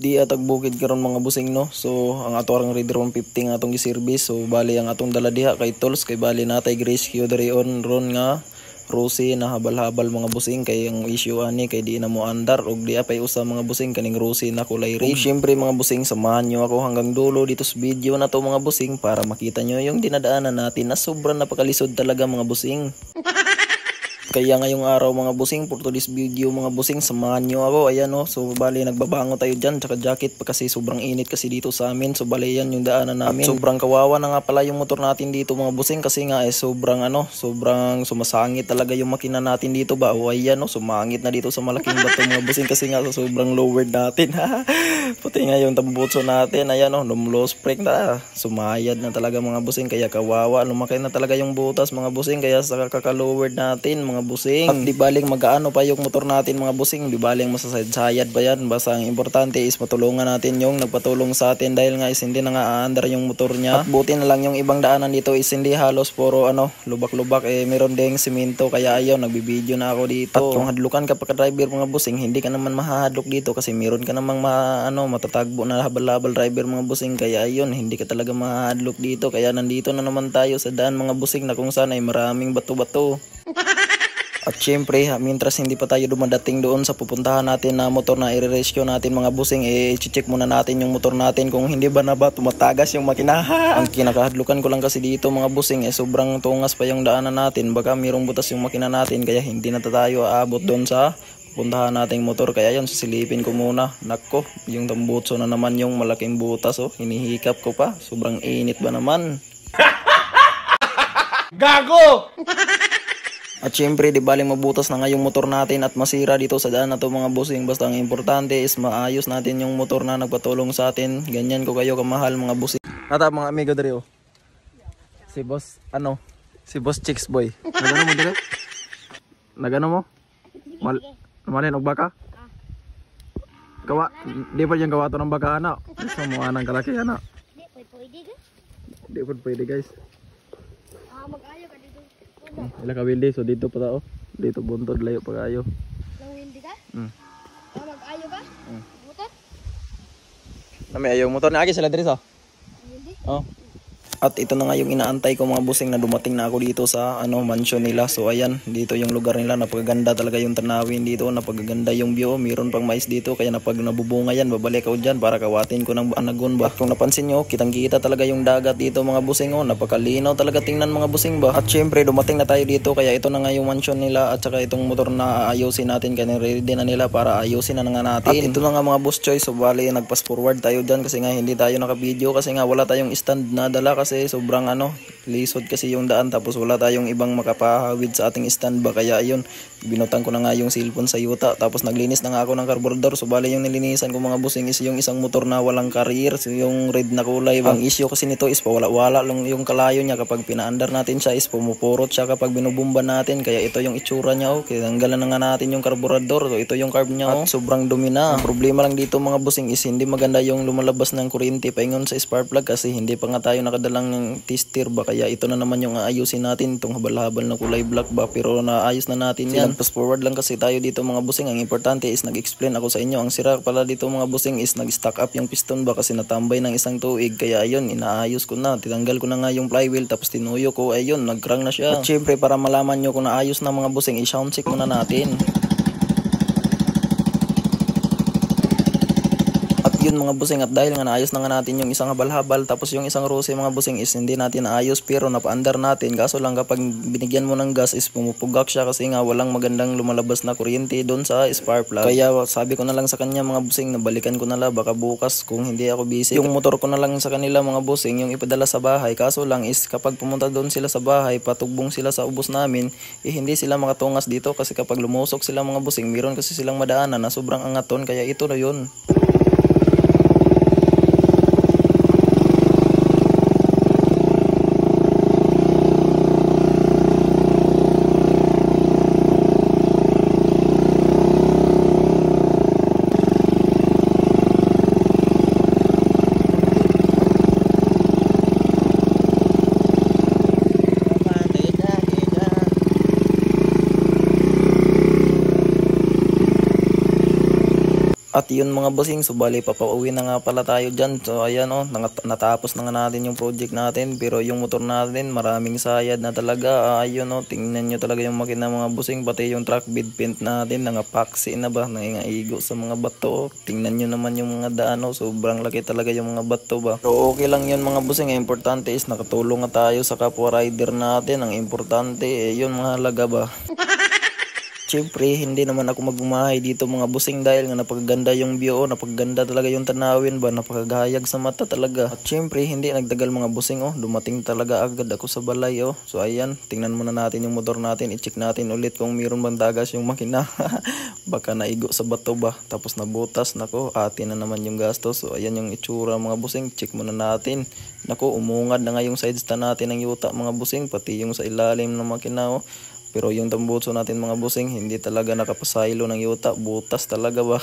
Di atag bukid karon mga busing no. So ang ato ang Raider 150 nga atong gi-service. So bali ang atong dala diha kay tools kay bali natay rescue diri on ron nga Rusi na habal-habal mga busing kay ang issue ani kay di na mo andar og di apay usa mga busing kaning Rusi na kulay red. Syempre mga busing samahan nyo ako hanggang dulo dito sa video na to mga busing para makita nyo yung dinadaanan natin na sobrang napakalisod talaga mga busing. Kaya ngayong araw mga busing, for today's video mga busing, samahan nyo ako. Ayan o, so bali nagbabango tayo dyan, tsaka jacket pa kasi sobrang init kasi dito sa amin. So bali yan yung daanan namin. At sobrang kawawa na nga pala yung motor natin dito mga busing kasi nga sobrang sobrang sumasangit talaga yung makina natin dito ba. O ayan o, sumangit na dito sa malaking bato mga busing kasi nga sa sobrang lowered natin. Puti nga yung tambutso natin, ayan o, low spring na. Sumayad na talaga mga busing, kaya kawawa. Lumaki na talaga yung butas mga busing, kaya sa kakalowered natin mga busing. At di baling mag-aano pa yung motor natin mga busing, di baling masasayad pa yan. Basta ang importante is matulungan natin yung nagpatulong sa atin dahil nga is hindi na nga aandar yung motor niya. At buti na lang yung ibang daanan dito is hindi halos puro lubak-lubak, meron ding simento, kaya ayun nagbibideo na ako dito. At kung hadlukan ka pa ka driver mga busing, hindi ka naman mahahadlok dito kasi meron ka namang matatagbo na habal-habal driver mga busing, kaya ayun hindi ka talaga mahahadlok dito. Kaya nandito na naman tayo sa daan mga busing na kung saan ay maraming bato-bato. At syempre, mientras hindi pa tayo dumadating doon sa pupuntahan natin na motor na i-rescue natin mga busing, i-check muna natin yung motor natin kung hindi ba na ba tumatagas yung makina. Ang kinakahadlukan ko lang kasi dito mga busing, sobrang tungas pa yung daanan natin. Baka mayroong butas yung makina natin kaya hindi na tayo aabot doon sa pupuntahan nating motor. Kaya yun, sisilipin ko muna. Nako, yung tambutso na naman yung malaking butas. Hinihikap ko pa. Sobrang init ba naman? Gago! At syempre, di baling mabutas na nga yung motor natin at masira dito sa daan na to mga busing. Basta ang importante is maayos natin yung motor na nagpatulong sa atin. Ganyan ko kayo kamahal mga busing. Nata mga amigo diri o. Si boss, si boss Chicks Boy. Nagano mo diri? Nagano mo? Malin og baka? Gawa, di pa yung gawa to ng baka ana. Gusto mo anang kalaki ana. Di pwede guys. Mag-ayo ka dito. Ila ka wildi, so dito pa tao. Dito buntod layo pa kayo. Lang wildi ka? Mag-ayo ka? Motor? Nami ayaw motor na agi sila diri sa. Wildi? Oh. At ito na nga yung inaantay ko mga busing na dumating na ako dito sa mansion nila. So ayan, dito yung lugar nila. Napakaganda talaga yung tanawin dito. Napakaganda yung view. Meron pang mais dito. Kaya napag nabubunga yan, babalik ako dyan para kawatin ko ng anagon ba. At kung napansin nyo, kitang-kita talaga yung dagat dito mga busing. Napakalinaw talaga tingnan mga busing ba. At syempre, dumating na tayo dito. Kaya ito na nga yung mansion nila. At saka itong motor na ayusin natin. Kaya ready na nila para ayusin na nga natin. At ito na nga mga boss choice. So bali, nagpass forward tayo dyan. Kasi nga hindi tayo naka-video. Kasi nga wala tayong stand na dala. Kasi sobrang lisod kasi yung daan, tapos wala tayong ibang makapahawid sa ating stand ba, kaya ayun binutang ko na nga yung cellphone sa yuta, tapos naglinis na nga ako ng carburetor. So bali yung nilinisan ko mga busing is yung isang motor na walang carrier, so yung red na kulay ba. Ang issue kasi nito is wala lang yung kalayo niya. Kapag pinaandar natin siya is pumupurot siya kapag binubumba natin, kaya ito yung itsura niya. Okay, tanggalan na nga natin yung carburetor. So ito yung carb niya, at sobrang dumi na. Ang problema lang dito mga busing is hindi maganda yung lumalabas ng kuryente paingon sa spark plug kasi hindi pa nga tayo nakadalang tester ba, kaya ito na naman yung aayusin natin, itong habal-habal na kulay black ba, pero naayos na natin yan. Pass forward lang kasi tayo dito mga busing. Ang importante is nag-explain ako sa inyo. Ang sira pala dito mga busing is nag-stack up yung piston ba kasi natambay ng isang tuig, kaya ayun inaayos ko na, tinanggal ko na nga yung flywheel tapos tinuyo ko, ayun nag-crank na siya. At syempre para malaman nyo kung naayos na mga busing, i-sound check muna natin. Yun mga busing, at dahil nga naayos na nga natin yung isang habal-habal tapos yung isang Rusi mga busing is hindi natin naayos pero napaandar natin. Kaso lang kapag binigyan mo ng gas is pumupugak siya kasi nga walang magandang lumalabas na kuryente doon sa spark plug. Kaya sabi ko na lang sa kanya mga busing na balikan ko na lang baka bukas kung hindi ako busy. Yung motor ko na lang sa kanila mga busing yung ipadala sa bahay. Kaso lang is kapag pumunta doon sila sa bahay, patugbong sila sa ubos namin, hindi sila makatungas dito kasi kapag lumusok sila mga busing, meron kasi silang madaanan na sobrang angaton, kaya ito na yun. At yun mga bossing, so bali papauwi na nga pala tayo dyan. So ayan o, natapos na nga natin yung project natin. Pero yung motor natin, maraming sayad na talaga. Ayun o, tingnan nyo talaga yung makina mga bossing. Pati yung track bed paint natin, nangapaksi na ba, nangingaigo sa mga bato. Tingnan nyo naman yung mga daan o, sobrang laki talaga yung mga bato ba. So okay lang yun mga bossing, ang importante is nakatulong nga tayo sa kapwa rider natin. Ang importante, yun mga halaga ba. Siyempre, hindi naman ako magbumahay dito mga busing dahil nga napakaganda yung view, napakaganda talaga yung tanawin ba, napakagayag sa mata talaga. At siyempre, hindi nagtagal mga busing dumating talaga agad ako sa balay So ayan, tingnan muna natin yung motor natin, i-check natin ulit kung mayroon bang tagas yung makina. Baka naigo sa bato ba, tapos nabutas, nako, atin na naman yung gastos. So ayan yung itsura mga busing, check muna natin. Nako, umungad na nga yung side stand natin ng yuta mga busing, pati yung sa ilalim ng makina Pero yung tambutso natin mga busing, hindi talaga nakapasaylo ng yuta, butas talaga ba.